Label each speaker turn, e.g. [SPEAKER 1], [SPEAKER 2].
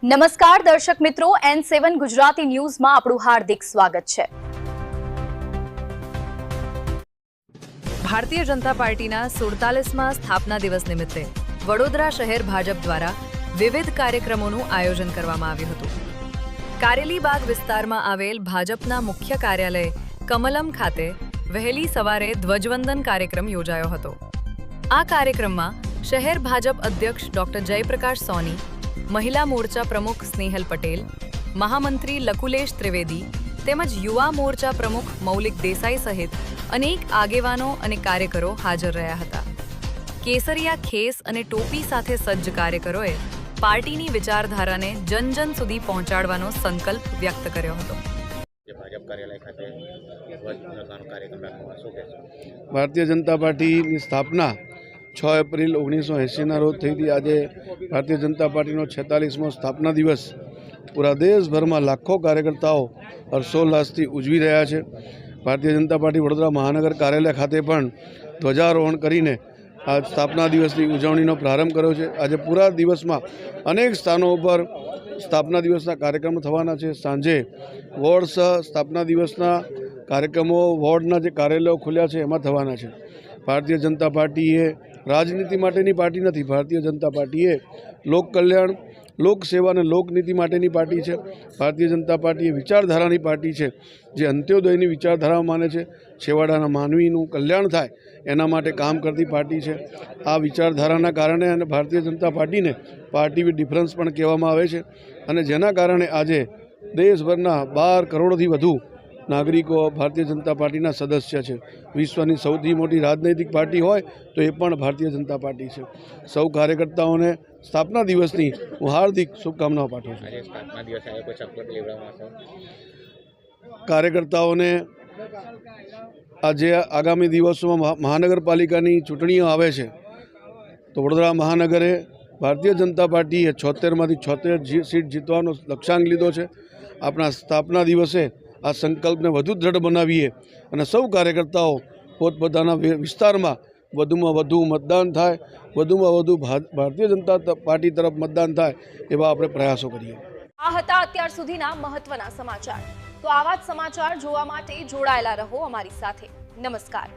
[SPEAKER 1] નમસ્કાર દર્શક મિત્રો, N7 ગુજરાતી ન્યૂઝમાં આપણું હાર્દિક સ્વાગત છે।
[SPEAKER 2] ભારતીય જનતા પાર્ટીના 47મા સ્થાપના દિવસ નિમિત્તે વડોદરા શહેર ભાજપ દ્વારા વિવિધ કાર્યક્રમોનું આયોજન કરવામાં આવ્યું હતું। કારેલીબાગ વિસ્તારમાં આવેલ ભાજપના મુખ્ય કાર્યાલય કમલમ ખાતે વહેલી સવારે ધ્વજવંદન કાર્યક્રમ યોજાયો હતો। આ કાર્યક્રમમાં શહેર ભાજપ અધ્યક્ષ ડોક્ટર જયપ્રકાશ સોની, મહિલા મોરચા પ્રમુખ સ્નેહલ પટેલ, મહામંત્રી લકુલેશ ત્રિવેદી તેમજ યુવા મોરચા પ્રમુખ મૌલિક દેસાઈ સહિત અનેક આગેવાનો અને કાર્યકરો હાજર રહ્યા હતા। કેસરિયા ખેસ અને ટોપી સાથે સજ્જ કાર્યકરોએ પાર્ટીની વિચારધારાને જન જન સુધી પહોંચાડવાનો સંકલ્પ વ્યક્ત કર્યો હતો।
[SPEAKER 3] ભારતીય જનતા પાર્ટીની સ્થાપના 6 એપ્રિલ 1980ના રોજ થઈ હતી। આજે ભારતીય જનતા પાર્ટીનો 46મો સ્થાપના દિવસ પૂરા દેશભરમાં લાખો કાર્યકર્તાઓ હર્ષોલ્લાસથી ઉજવી રહ્યા છે। ભારતીય જનતા પાર્ટી વડોદરા મહાનગર કાર્યાલય ખાતે પણ ધ્વજારોહણ કરીને આ સ્થાપના દિવસની ઉજવણીનો પ્રારંભ કર્યો છે। આજે પૂરા દિવસમાં અનેક સ્થાનો ઉપર સ્થાપના દિવસના કાર્યક્રમો થવાના છે। સાંજે વોર્ડ સ્થાપના દિવસના કાર્યક્રમો વોર્ડના જે કાર્યાલયો ખુલ્યા છે એમાં થવાના છે। ભારતીય જનતા પાર્ટી એ રાજનીતિ માટેની પાર્ટી નથી। ભારતીય જનતા પાર્ટી એ લોક કલ્યાણ, લોક સેવા અને લોકનીતિ માટેની પાર્ટી છે। ભારતીય જનતા પાર્ટી એ વિચારધારાની પાર્ટી છે, જે અંત્યોદયની વિચારધારા માને છે, છેવાડાના માનવીનું કલ્યાણ થાય એના માટે કામ કરતી પાર્ટી છે। આ વિચારધારાના કારણે અને ભારતીય જનતા પાર્ટીને પાર્ટી વિથ ડિફરન્સ પણ કહેવામાં આવે છે, અને જેના કારણે આજે દેશભરના 12 કરોડથી વધુ નાગરિકો ભારતીય જનતા પાર્ટીના સદસ્ય છે। વિશ્વની સૌથી મોટી રાજનૈતિક પાર્ટી હોય તો એ પણ ભારતીય જનતા પાર્ટી છે। સૌ કાર્યકર્તાઓને સ્થાપના દિવસની હું હાર્દિક શુભકામનાઓ પાઠવું છું। કાર્યકર્તાઓને આજે આગામી દિવસોમાં મહાનગરપાલિકાની ચૂંટણીઓ આવે છે, તો વડોદરા મહાનગરે ભારતીય જનતા પાર્ટીએ 76માંથી 76 સીટ જીતવાનો લક્ષ્યાંક લીધો છે। આપણા સ્થાપના દિવસે આ સંકલ્પને વધુ દ્રઢ બનાવીએ અને સૌ કાર્યકર્તાઓ પોતપોતાના વિસ્તારમાં વધુમાં વધુ મતદાન થાય, વધુમાં વધુ ભારતીય જનતા પાર્ટી તરફ મતદાન થાય એવા આપણે પ્રયાસો કરીએ।
[SPEAKER 1] આ હતા અત્યાર સુધીના મહત્વના સમાચાર। તો આવા જ સમાચાર જોવા માટે જોડાયેલા રહો અમારી સાથે। નમસ્કાર।